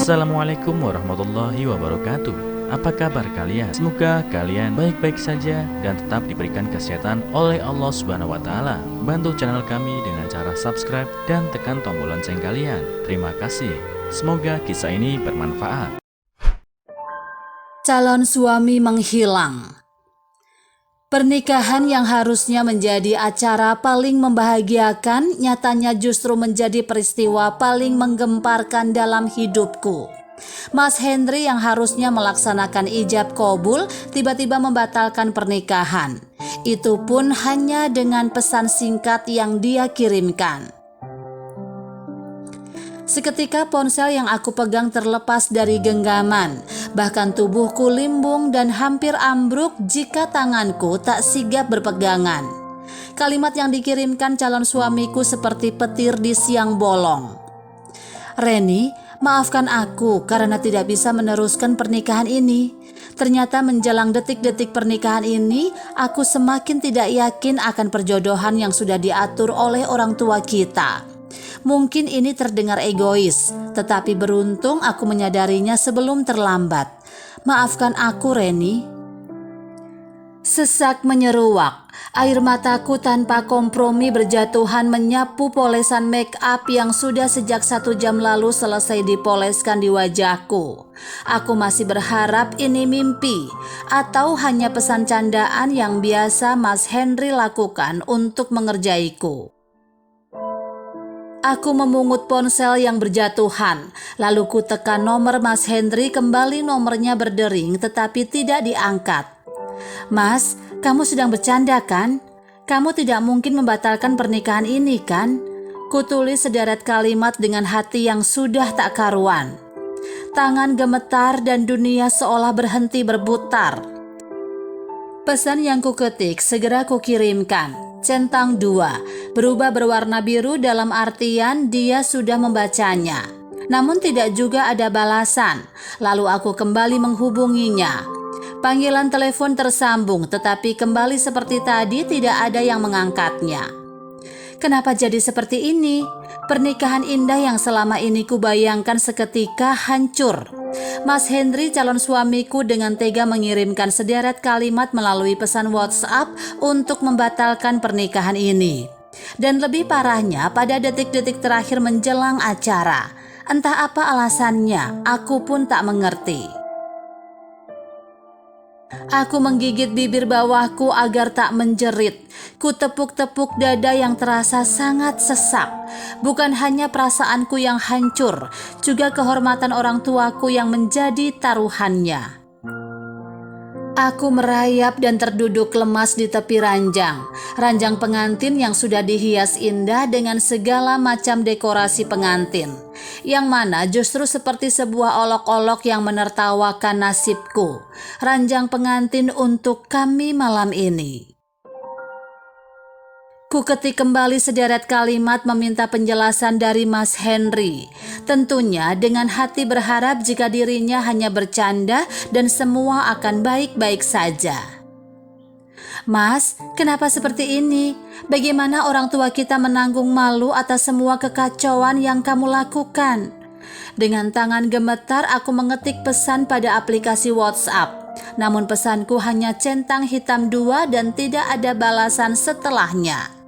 Assalamualaikum warahmatullahi wabarakatuh. Apa kabar kalian? Semoga kalian baik-baik saja dan tetap diberikan kesehatan oleh Allah Subhanahu wa taala. Bantu channel kami dengan cara subscribe dan tekan tombol lonceng kalian. Terima kasih. Semoga kisah ini bermanfaat. Calon suami menghilang. Pernikahan yang harusnya menjadi acara paling membahagiakan, nyatanya justru menjadi peristiwa paling menggemparkan dalam hidupku. Mas Henry yang harusnya melaksanakan ijab kabul tiba-tiba membatalkan pernikahan. Itu pun hanya dengan pesan singkat yang dia kirimkan. Seketika ponsel yang aku pegang terlepas dari genggaman. Bahkan tubuhku limbung dan hampir ambruk jika tanganku tak sigap berpegangan. Kalimat yang dikirimkan calon suamiku seperti petir di siang bolong. "Reni, maafkan aku karena tidak bisa meneruskan pernikahan ini. Ternyata menjelang detik-detik pernikahan ini, aku semakin tidak yakin akan perjodohan yang sudah diatur oleh orang tua kita. Mungkin ini terdengar egois, tetapi beruntung aku menyadarinya sebelum terlambat. Maafkan aku, Reni." Sesak menyeruak, air mataku tanpa kompromi berjatuhan menyapu polesan make up yang sudah sejak 1 jam lalu selesai dipoleskan di wajahku. Aku masih berharap ini mimpi atau hanya pesan candaan yang biasa Mas Henry lakukan untuk mengerjaiku. Aku memungut ponsel yang berjatuhan, lalu ku tekan nomor Mas Henry, kembali nomornya berdering tetapi tidak diangkat. "Mas, kamu sedang bercanda kan? Kamu tidak mungkin membatalkan pernikahan ini kan?" Kutulis sederet kalimat dengan hati yang sudah tak karuan. Tangan gemetar dan dunia seolah berhenti berputar. Pesan yang kuketik segera kukirimkan. Centang 2, berubah berwarna biru dalam artian dia sudah membacanya. Namun tidak juga ada balasan. Lalu aku kembali menghubunginya. Panggilan telepon tersambung, tetapi kembali seperti tadi tidak ada yang mengangkatnya. Kenapa jadi seperti ini? Pernikahan indah yang selama ini kubayangkan seketika hancur. Mas Henry calon suamiku dengan tega mengirimkan sederet kalimat melalui pesan WhatsApp untuk membatalkan pernikahan ini. Dan lebih parahnya pada detik-detik terakhir menjelang acara. Entah apa alasannya, aku pun tak mengerti. Aku menggigit bibir bawahku agar tak menjerit. Ku tepuk-tepuk dada yang terasa sangat sesak. Bukan hanya perasaanku yang hancur, juga kehormatan orang tuaku yang menjadi taruhannya. Aku merayap dan terduduk lemas di tepi ranjang. Ranjang pengantin yang sudah dihias indah dengan segala macam dekorasi pengantin. Yang mana justru seperti sebuah olok-olok yang menertawakan nasibku. Ranjang pengantin untuk kami malam ini. Ku ketik kembali sederet kalimat meminta penjelasan dari Mas Henry. Tentunya dengan hati berharap jika dirinya hanya bercanda dan semua akan baik-baik saja. "Mas, kenapa seperti ini? Bagaimana orang tua kita menanggung malu atas semua kekacauan yang kamu lakukan?" Dengan tangan gemetar aku mengetik pesan pada aplikasi WhatsApp. Namun pesanku hanya centang hitam 2 dan tidak ada balasan setelahnya.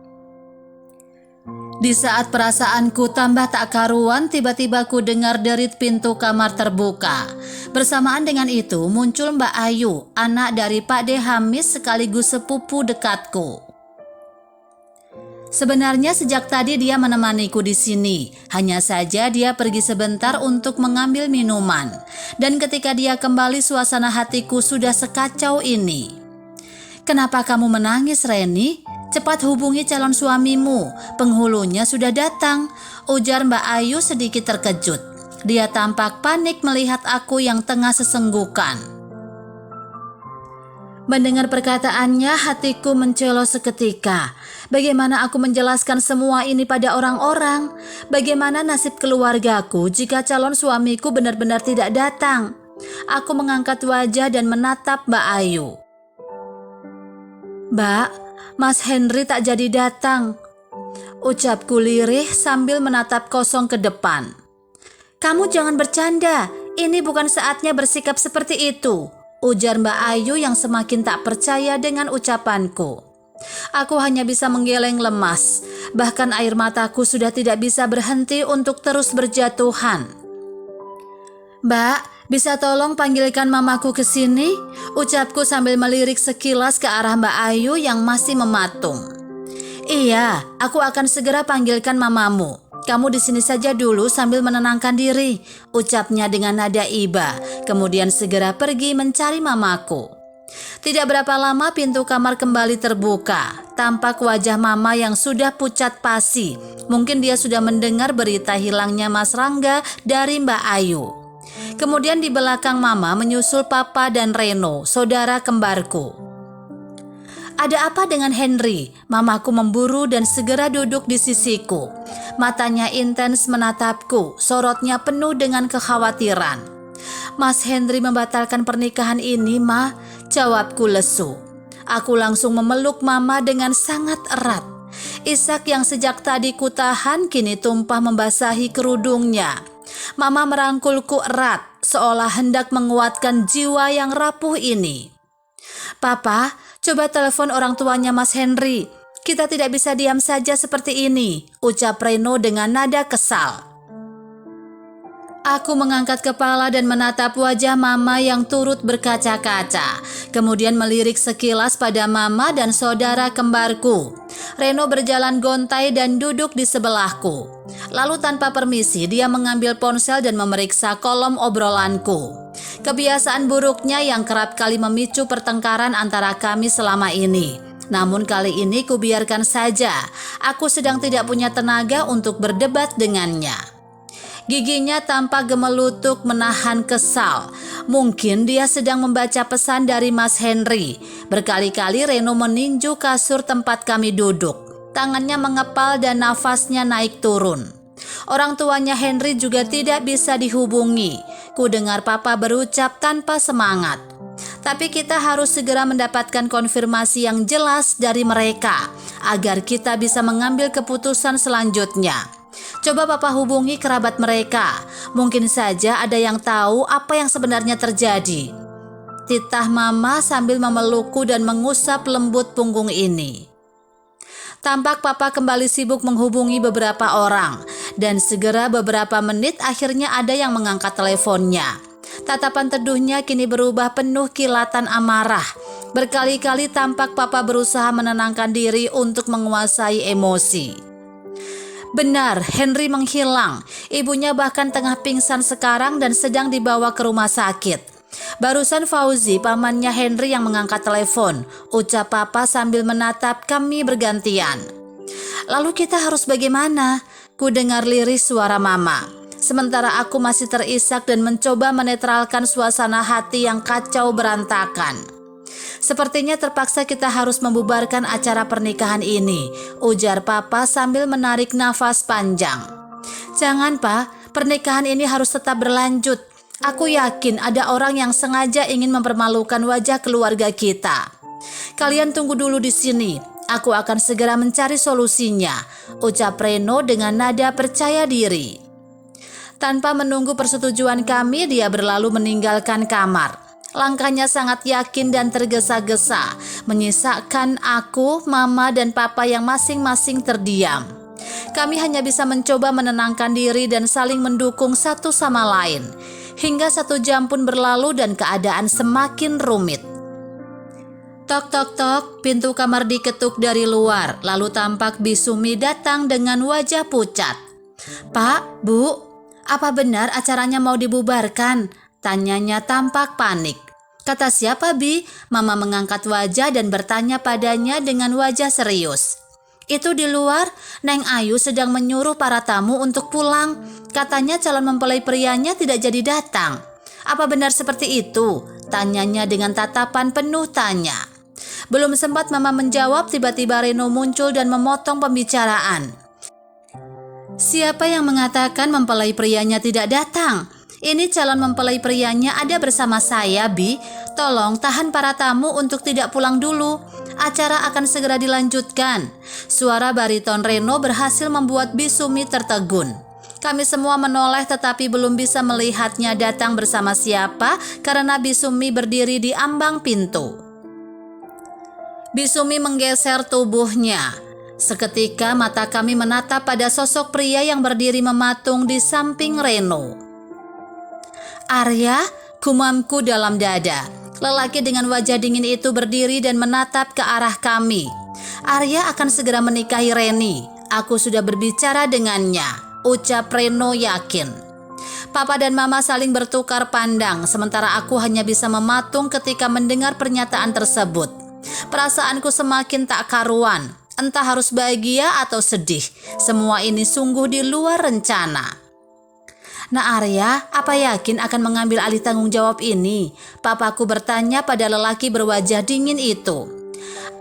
Di saat perasaanku tambah tak karuan, tiba-tiba ku dengar derit pintu kamar terbuka. Bersamaan dengan itu muncul Mbak Ayu, anak dari Pak De Hamis sekaligus sepupu dekatku. Sebenarnya sejak tadi dia menemaniku di sini. Hanya saja dia pergi sebentar untuk mengambil minuman. Dan ketika dia kembali suasana hatiku sudah sekacau ini. "Kenapa kamu menangis, Reni? Cepat hubungi calon suamimu, penghulunya sudah datang," ujar Mbak Ayu sedikit terkejut. Dia tampak panik melihat aku yang tengah sesenggukan. Mendengar perkataannya, hatiku mencelo seketika. Bagaimana aku menjelaskan semua ini pada orang-orang? Bagaimana nasib keluargaku jika calon suamiku benar-benar tidak datang? Aku mengangkat wajah dan menatap Mbak Ayu. "Mbak, Mas Henry tak jadi datang," ucapku lirih sambil menatap kosong ke depan. Kamu jangan bercanda, ini bukan saatnya bersikap seperti itu, ujar Mbak Ayu yang semakin tak percaya dengan ucapanku. Aku hanya bisa menggeleng lemas, bahkan air mataku sudah tidak bisa berhenti untuk terus berjatuhan. Mbak, bisa tolong panggilkan mamaku ke sini? Ucapku sambil melirik sekilas ke arah Mbak Ayu yang masih mematung. Iya, aku akan segera panggilkan mamamu. Kamu di sini saja dulu sambil menenangkan diri, ucapnya dengan nada iba, kemudian segera pergi mencari mamaku. Tidak berapa lama pintu kamar kembali terbuka. Tampak wajah mama yang sudah pucat pasi. Mungkin dia sudah mendengar berita hilangnya Mas Rangga dari Mbak Ayu. Kemudian di belakang mama menyusul papa dan Reno, saudara kembarku. Ada apa dengan Henry? Mamaku memburu dan segera duduk di sisiku. Matanya intens menatapku, sorotnya penuh dengan kekhawatiran. Mas Henry membatalkan pernikahan ini, Ma, jawabku lesu. Aku langsung memeluk mama dengan sangat erat. Isak yang sejak tadi kutahan kini tumpah membasahi kerudungnya. Mama merangkulku erat, seolah hendak menguatkan jiwa yang rapuh ini. Papa, coba telepon orang tuanya Mas Henry. Kita tidak bisa diam saja seperti ini, ucap Reno dengan nada kesal. Aku mengangkat kepala dan menatap wajah mama yang turut berkaca-kaca. Kemudian melirik sekilas pada mama dan saudara kembarku. Reno berjalan gontai dan duduk di sebelahku. Lalu tanpa permisi dia mengambil ponsel dan memeriksa kolom obrolanku. Kebiasaan buruknya yang kerap kali memicu pertengkaran antara kami selama ini. Namun kali ini kubiarkan saja. Aku sedang tidak punya tenaga untuk berdebat dengannya. Giginya tampak gemelutuk menahan kesal. Mungkin dia sedang membaca pesan dari Mas Henry. Berkali-kali Reno meninju kasur tempat kami duduk. Tangannya mengepal dan nafasnya naik turun. Orang tuanya Henry juga tidak bisa dihubungi. Ku dengar papa berucap tanpa semangat. Tapi kita harus segera mendapatkan konfirmasi yang jelas dari mereka agar kita bisa mengambil keputusan selanjutnya. Coba papa hubungi kerabat mereka. Mungkin saja ada yang tahu apa yang sebenarnya terjadi. Titah mama sambil memelukku dan mengusap lembut punggung ini. Tampak papa kembali sibuk menghubungi beberapa orang. Dan segera beberapa menit akhirnya ada yang mengangkat teleponnya. Tatapan teduhnya kini berubah penuh kilatan amarah. Berkali-kali tampak papa berusaha menenangkan diri untuk menguasai emosi. Benar, Henry menghilang. Ibunya bahkan tengah pingsan sekarang dan sedang dibawa ke rumah sakit. Barusan Fauzi, pamannya Henry yang mengangkat telepon, ucap papa sambil menatap kami bergantian. Lalu kita harus bagaimana? Ku dengar lirih suara mama. Sementara aku masih terisak dan mencoba menetralkan suasana hati yang kacau berantakan. Sepertinya terpaksa kita harus membubarkan acara pernikahan ini, ujar papa sambil menarik nafas panjang. Jangan, Pak, pernikahan ini harus tetap berlanjut. Aku yakin ada orang yang sengaja ingin mempermalukan wajah keluarga kita. Kalian tunggu dulu di sini, aku akan segera mencari solusinya, ucap Reno dengan nada percaya diri. Tanpa menunggu persetujuan kami, dia berlalu meninggalkan kamar. Langkahnya sangat yakin dan tergesa-gesa, menyisakan aku, mama, dan papa yang masing-masing terdiam. Kami hanya bisa mencoba menenangkan diri dan saling mendukung satu sama lain. Hingga 1 jam pun berlalu dan keadaan semakin rumit. Tok tok tok, pintu kamar diketuk dari luar, lalu tampak Bisumi datang dengan wajah pucat. Pak, Bu, apa benar acaranya mau dibubarkan? Tanyanya tampak panik. Kata siapa, Bi? Mama mengangkat wajah dan bertanya padanya dengan wajah serius. Itu di luar, Neng Ayu sedang menyuruh para tamu untuk pulang. Katanya calon mempelai prianya tidak jadi datang. Apa benar seperti itu? Tanyanya dengan tatapan penuh tanya. Belum sempat Mama menjawab, tiba-tiba Reno muncul dan memotong pembicaraan. Siapa yang mengatakan mempelai prianya tidak datang? Ini calon mempelai prianya ada bersama saya, Bi. Tolong tahan para tamu untuk tidak pulang dulu. Acara akan segera dilanjutkan. Suara bariton Reno berhasil membuat Bisumi tertegun. Kami semua menoleh tetapi belum bisa melihatnya datang bersama siapa karena Bisumi berdiri di ambang pintu. Bisumi menggeser tubuhnya. Seketika mata kami menatap pada sosok pria yang berdiri mematung di samping Reno. "Arya," gumamku dalam dada. Lelaki dengan wajah dingin itu berdiri dan menatap ke arah kami. "Arya akan segera menikahi Reni. Aku sudah berbicara dengannya," ucap Reno yakin. Papa dan Mama saling bertukar pandang, sementara aku hanya bisa mematung ketika mendengar pernyataan tersebut. Perasaanku semakin tak karuan, entah harus bahagia atau sedih. Semua ini sungguh di luar rencana. "Nah Arya, apa yakin akan mengambil alih tanggung jawab ini?" Papaku bertanya pada lelaki berwajah dingin itu.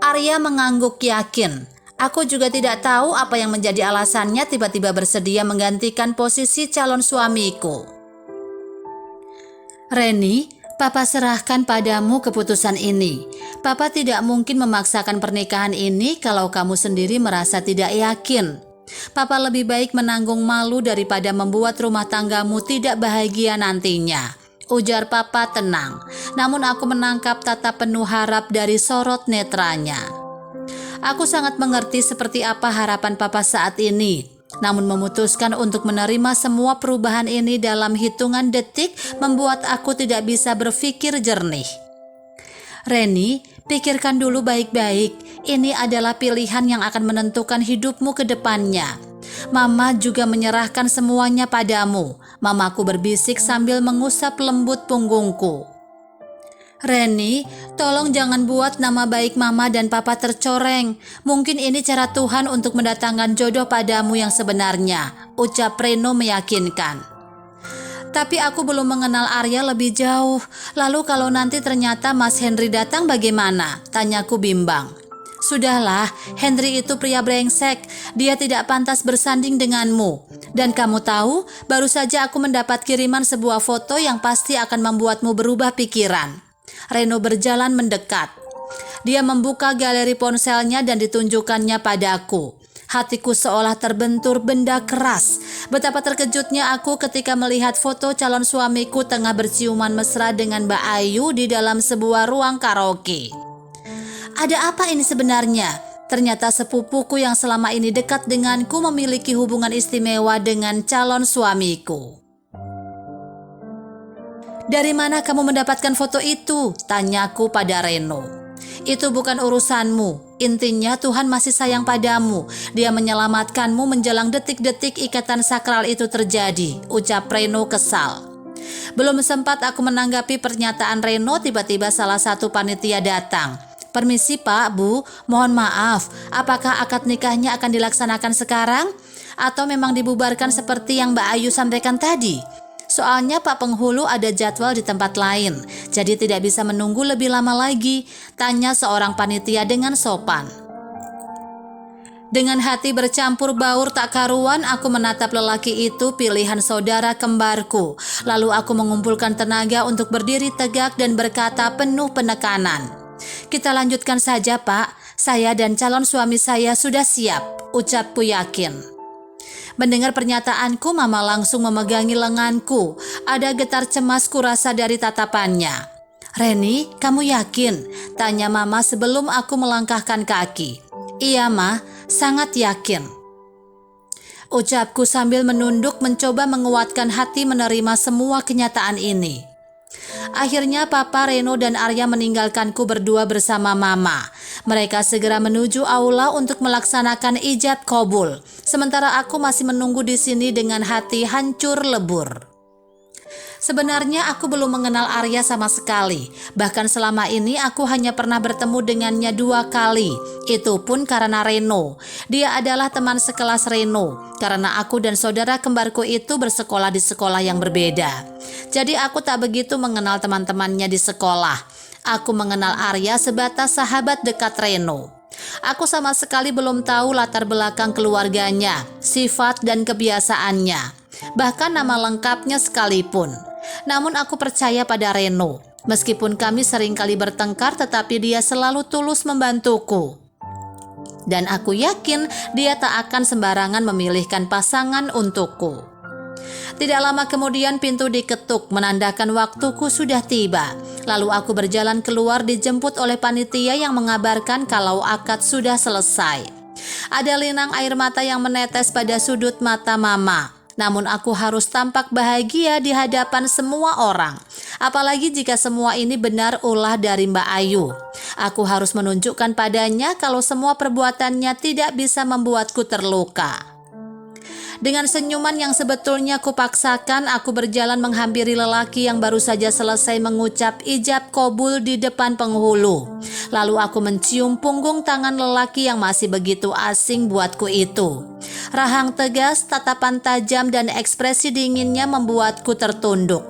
Arya mengangguk yakin. Aku juga tidak tahu apa yang menjadi alasannya tiba-tiba bersedia menggantikan posisi calon suamiku. "Reni, Papa serahkan padamu keputusan ini. Papa tidak mungkin memaksakan pernikahan ini kalau kamu sendiri merasa tidak yakin. Papa lebih baik menanggung malu daripada membuat rumah tanggamu tidak bahagia nantinya," ujar Papa tenang. Namun aku menangkap tatap penuh harap dari sorot netranya. Aku sangat mengerti seperti apa harapan Papa saat ini. Namun memutuskan untuk menerima semua perubahan ini dalam hitungan detik membuat aku tidak bisa berpikir jernih. "Reni, pikirkan dulu baik-baik. Ini adalah pilihan yang akan menentukan hidupmu ke depannya. Mama juga menyerahkan semuanya padamu," mamaku berbisik sambil mengusap lembut punggungku. "Reni, tolong jangan buat nama baik Mama dan Papa tercoreng. Mungkin ini cara Tuhan untuk mendatangkan jodoh padamu yang sebenarnya," ucap Reno meyakinkan. "Tapi aku belum mengenal Arya lebih jauh. Lalu kalau nanti ternyata Mas Henry datang bagaimana?" tanyaku bimbang. "Sudahlah, Henry itu pria brengsek. Dia tidak pantas bersanding denganmu. Dan kamu tahu, baru saja aku mendapat kiriman sebuah foto yang pasti akan membuatmu berubah pikiran." Reno berjalan mendekat. Dia membuka galeri ponselnya dan ditunjukkannya padaku. Hatiku seolah terbentur benda keras. Betapa terkejutnya aku ketika melihat foto calon suamiku tengah berciuman mesra dengan Mbak Ayu di dalam sebuah ruang karaoke. Ada apa ini sebenarnya? Ternyata sepupuku yang selama ini dekat denganku memiliki hubungan istimewa dengan calon suamiku. "Dari mana kamu mendapatkan foto itu?" tanyaku pada Reno. "Itu bukan urusanmu. Intinya Tuhan masih sayang padamu. Dia menyelamatkanmu menjelang detik-detik ikatan sakral itu terjadi," ucap Reno kesal. Belum sempat aku menanggapi pernyataan Reno, tiba-tiba salah satu panitia datang. "Permisi Pak, Bu, mohon maaf, apakah akad nikahnya akan dilaksanakan sekarang? Atau memang dibubarkan seperti yang Mbak Ayu sampaikan tadi? Soalnya Pak Penghulu ada jadwal di tempat lain, jadi tidak bisa menunggu lebih lama lagi," tanya seorang panitia dengan sopan. Dengan hati bercampur baur tak karuan, aku menatap lelaki itu, pilihan saudara kembarku. Lalu aku mengumpulkan tenaga untuk berdiri tegak dan berkata penuh penekanan. "Kita lanjutkan saja Pak, saya dan calon suami saya sudah siap," ucapku yakin. Mendengar pernyataanku, Mama langsung memegangi lenganku. Ada getar cemas kurasa dari tatapannya. "Reni, kamu yakin?" tanya Mama sebelum aku melangkahkan kaki. "Iya Ma, sangat yakin," ucapku sambil menunduk mencoba menguatkan hati menerima semua kenyataan ini. Akhirnya Papa, Reno, dan Arya meninggalkanku berdua bersama Mama. Mereka segera menuju aula untuk melaksanakan ijab kabul. Sementara aku masih menunggu di sini dengan hati hancur lebur. Sebenarnya aku belum mengenal Arya sama sekali. Bahkan selama ini aku hanya pernah bertemu dengannya 2 kali. Itu pun karena Reno. Dia adalah teman sekelas Reno. Karena aku dan saudara kembarku itu bersekolah di sekolah yang berbeda. Jadi aku tak begitu mengenal teman-temannya di sekolah. Aku mengenal Arya sebatas sahabat dekat Reno. Aku sama sekali belum tahu latar belakang keluarganya, sifat dan kebiasaannya, bahkan nama lengkapnya sekalipun. Namun aku percaya pada Reno. Meskipun kami sering kali bertengkar, tetapi dia selalu tulus membantuku. Dan aku yakin dia tak akan sembarangan memilihkan pasangan untukku. Tidak lama kemudian pintu diketuk menandakan waktuku sudah tiba. Lalu aku berjalan keluar dijemput oleh panitia yang mengabarkan kalau akad sudah selesai. Ada linang air mata yang menetes pada sudut mata mama. Namun aku harus tampak bahagia di hadapan semua orang. Apalagi jika semua ini benar ulah dari Mbak Ayu. Aku harus menunjukkan padanya kalau semua perbuatannya tidak bisa membuatku terluka. Dengan senyuman yang sebetulnya kupaksakan, aku berjalan menghampiri lelaki yang baru saja selesai mengucap ijab kabul di depan penghulu. Lalu aku mencium punggung tangan lelaki yang masih begitu asing buatku itu. Rahang tegas, tatapan tajam, dan ekspresi dinginnya membuatku tertunduk.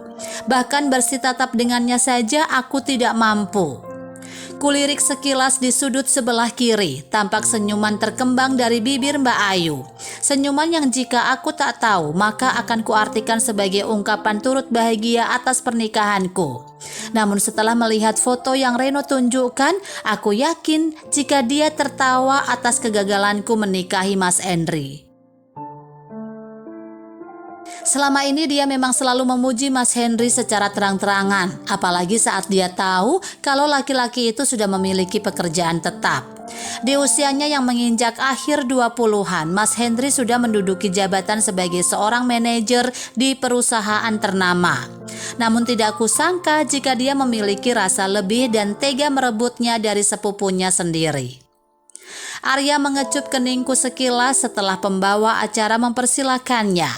Bahkan bersitatap dengannya saja aku tidak mampu. Kulirik sekilas di sudut sebelah kiri, tampak senyuman terkembang dari bibir Mbak Ayu. Senyuman yang jika aku tak tahu, maka akan kuartikan sebagai ungkapan turut bahagia atas pernikahanku. Namun setelah melihat foto yang Reno tunjukkan, aku yakin jika dia tertawa atas kegagalanku menikahi Mas Henry. Selama ini dia memang selalu memuji Mas Henry secara terang-terangan, apalagi saat dia tahu kalau laki-laki itu sudah memiliki pekerjaan tetap. Di usianya yang menginjak akhir 20-an, Mas Henry sudah menduduki jabatan sebagai seorang manajer di perusahaan ternama. Namun tidak kusangka jika dia memiliki rasa lebih dan tega merebutnya dari sepupunya sendiri. Arya mengecup keningku sekilas setelah pembawa acara mempersilakannya.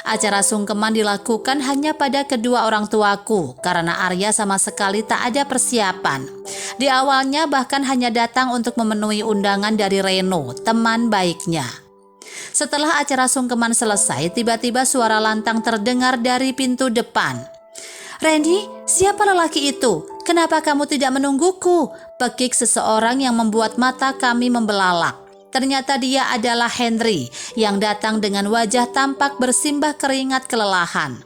Acara sungkeman dilakukan hanya pada kedua orang tuaku karena Arya sama sekali tak ada persiapan. Di awalnya bahkan hanya datang untuk memenuhi undangan dari Reno, teman baiknya. Setelah acara sungkeman selesai, tiba-tiba suara lantang terdengar dari pintu depan. "Randy, siapa lelaki itu? Kenapa kamu tidak menungguku?" Pekik seseorang yang membuat mata kami membelalak. Ternyata dia adalah Henry yang datang dengan wajah tampak bersimbah keringat kelelahan.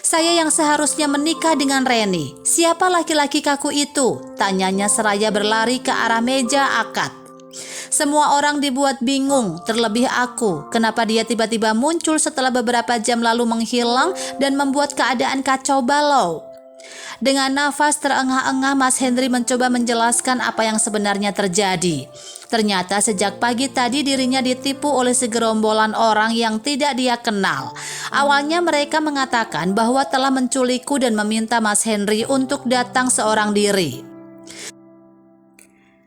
"Saya yang seharusnya menikah dengan Reni. Siapa laki-laki kaku itu?" tanyanya seraya berlari ke arah meja akad. Semua orang dibuat bingung, terlebih aku. Kenapa dia tiba-tiba muncul setelah beberapa jam lalu menghilang dan membuat keadaan kacau balau? Dengan nafas terengah-engah, Mas Henry mencoba menjelaskan apa yang sebenarnya terjadi. Ternyata sejak pagi tadi dirinya ditipu oleh segerombolan orang yang tidak dia kenal. Awalnya mereka mengatakan bahwa telah menculikku dan meminta Mas Henry untuk datang seorang diri.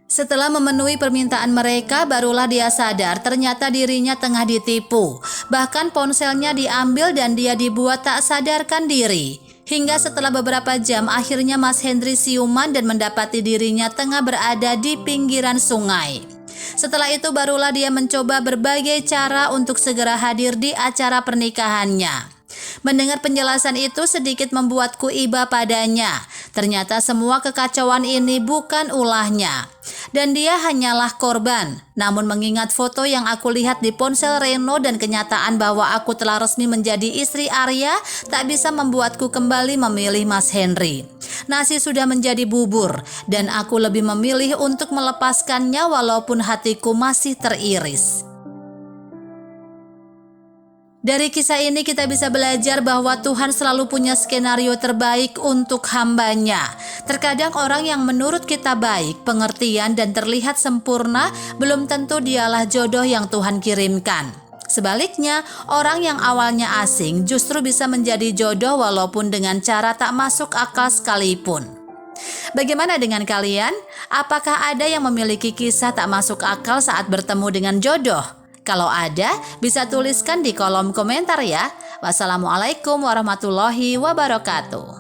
Setelah memenuhi permintaan mereka, barulah dia sadar ternyata dirinya tengah ditipu. Bahkan ponselnya diambil dan dia dibuat tak sadarkan diri. Hingga setelah beberapa jam, akhirnya Mas Henry siuman dan mendapati dirinya tengah berada di pinggiran sungai. Setelah itu barulah dia mencoba berbagai cara untuk segera hadir di acara pernikahannya. Mendengar penjelasan itu sedikit membuatku iba padanya. Ternyata semua kekacauan ini bukan ulahnya. Dan dia hanyalah korban. Namun mengingat foto yang aku lihat di ponsel Reno dan kenyataan bahwa aku telah resmi menjadi istri Arya, tak bisa membuatku kembali memilih Mas Henry. Nasi sudah menjadi bubur dan aku lebih memilih untuk melepaskannya walaupun hatiku masih teriris. Dari kisah ini kita bisa belajar bahwa Tuhan selalu punya skenario terbaik untuk hambanya. Terkadang orang yang menurut kita baik, pengertian, dan terlihat sempurna belum tentu dialah jodoh yang Tuhan kirimkan. Sebaliknya, orang yang awalnya asing justru bisa menjadi jodoh walaupun dengan cara tak masuk akal sekalipun. Bagaimana dengan kalian? Apakah ada yang memiliki kisah tak masuk akal saat bertemu dengan jodoh? Kalau ada, bisa tuliskan di kolom komentar ya. Wassalamualaikum warahmatullahi wabarakatuh.